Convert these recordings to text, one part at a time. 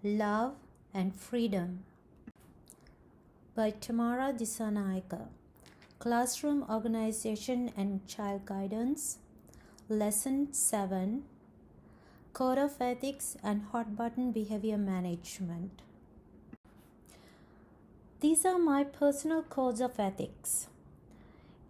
Love and Freedom by Tamara Disanaika. Classroom Organization and Child Guidance. Lesson 7. Code of Ethics and Hot Button Behavior Management. These are my personal codes of ethics.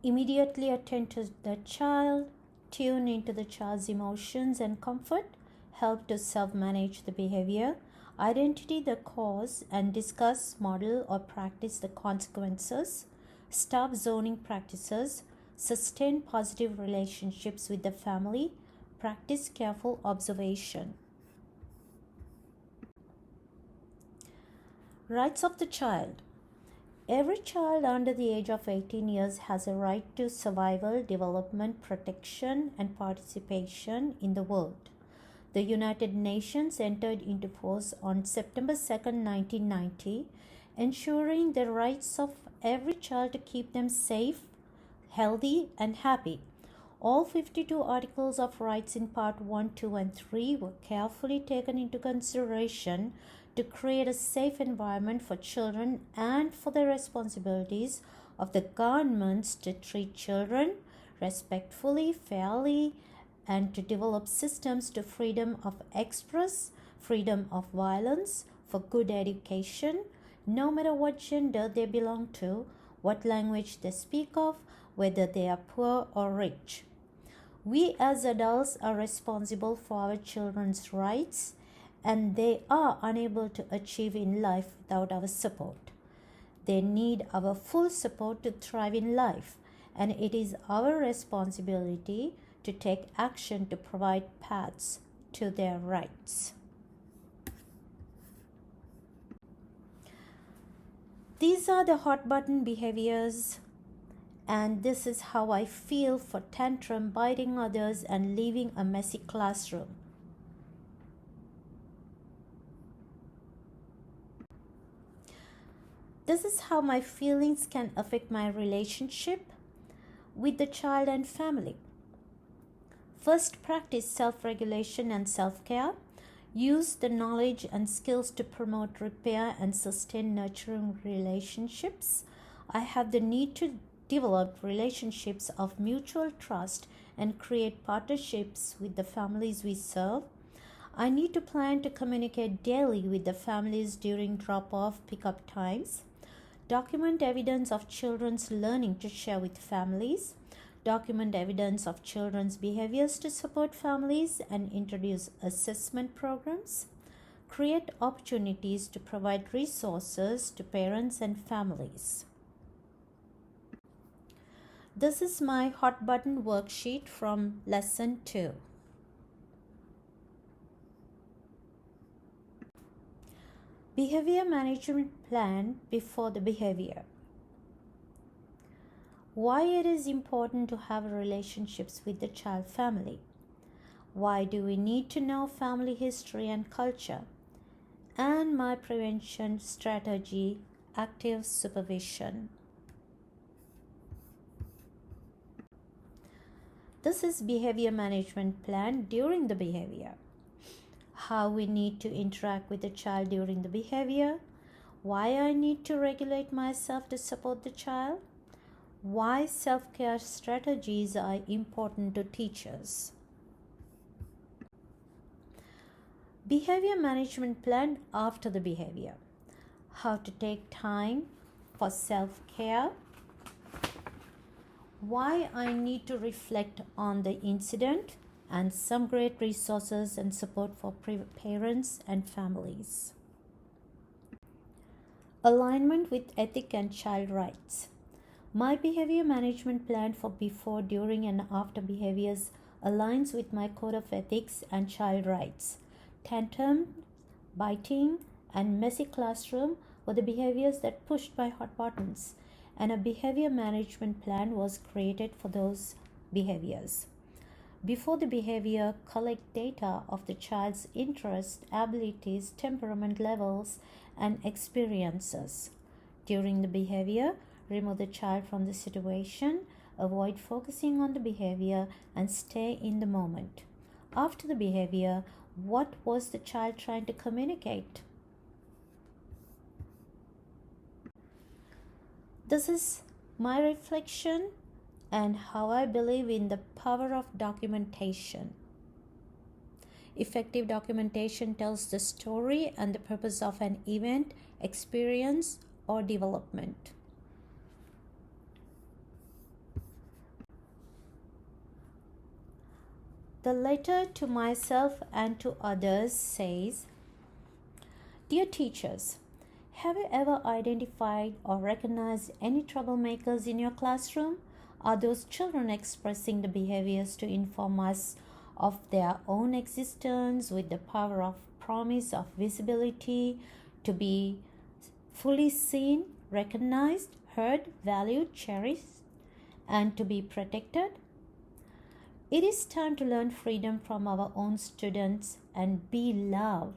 Immediately attend to the child, tune into the child's emotions and comfort, help to self-manage the behavior, identify the cause and discuss, model or practice the consequences, stop zoning practices, sustain positive relationships with the family, practice careful observation. Rights of the child. Every child under the age of 18 years has a right to survival, development, protection, and participation in the world. The United Nations entered into force on September 2, 1990, ensuring the rights of every child to keep them safe, healthy, and happy. All 52 articles of rights in Part 1, 2, and 3 were carefully taken into consideration to create a safe environment for children and for the responsibilities of the governments to treat children respectfully, fairly, and to develop systems to freedom of express, freedom of violence, for good education, no matter what gender they belong to, what language they speak of, whether they are poor or rich. We as adults are responsible for our children's rights, and they are unable to achieve in life without our support. They need our full support to thrive in life, and it is our responsibility to take action to provide paths to their rights. These are the hot button behaviors, and this is how I feel for tantrum, biting others, and leaving a messy classroom. This is how my feelings can affect my relationship with the child and family. First, practice self-regulation and self-care. Use the knowledge and skills to promote repair and sustain nurturing relationships. I have the need to develop relationships of mutual trust and create partnerships with the families we serve. I need to plan to communicate daily with the families during drop-off pickup times. Document evidence of children's learning to share with families. Document evidence of children's behaviors to support families and introduce assessment programs. Create opportunities to provide resources to parents and families. This is my hot button worksheet from Lesson 2. Behavior management plan before the behavior. Why it is important to have relationships with the child family. Why do we need to know family history and culture? And my prevention strategy, active supervision. This is behavior management plan during the behavior. How we need to interact with the child during the behavior. Why I need to regulate myself to support the child. Why self-care strategies are important to teachers. Behavior management plan after the behavior. How to take time for self-care. Why I need to reflect on the incident and some great resources and support for parents and families. Alignment with ethic and child rights. My behavior management plan for before, during, and after behaviors aligns with my code of ethics and child rights. Tantrum, biting, and messy classroom were the behaviors that pushed my hot buttons, and a behavior management plan was created for those behaviors. Before the behavior, collect data of the child's interests, abilities, temperament levels, and experiences. During the behavior, remove the child from the situation, avoid focusing on the behavior, and stay in the moment. After the behavior, what was the child trying to communicate? This is my reflection and how I believe in the power of documentation. Effective documentation tells the story and the purpose of an event, experience, or development. The letter to myself and to others says, Dear teachers, have you ever identified or recognized any troublemakers in your classroom? Are those children expressing the behaviors to inform us of their own existence with the power of promise of visibility to be fully seen, recognized, heard, valued, cherished, and to be protected? It is time to learn freedom from our own students and be love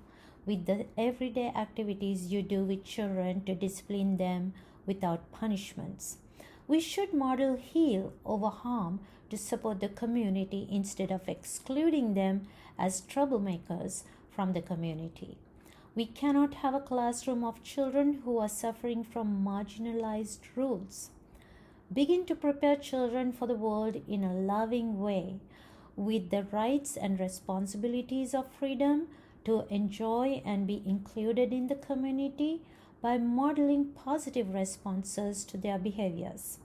with the everyday activities you do with children to discipline them without punishments. We should model heal over harm to support the community instead of excluding them as troublemakers from the community. We cannot have a classroom of children who are suffering from marginalized rules. Begin to prepare children for the world in a loving way, with the rights and responsibilities of freedom to enjoy and be included in the community by modeling positive responses to their behaviors.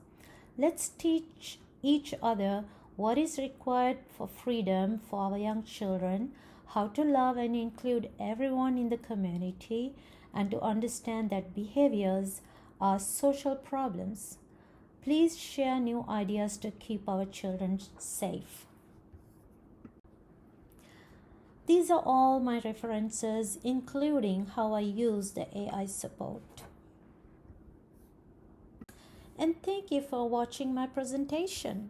Let's teach each other what is required for freedom for our young children, how to love and include everyone in the community, and to understand that behaviors are social problems. Please share new ideas to keep our children safe. These are all my references, including how I use the AI support. And thank you for watching my presentation.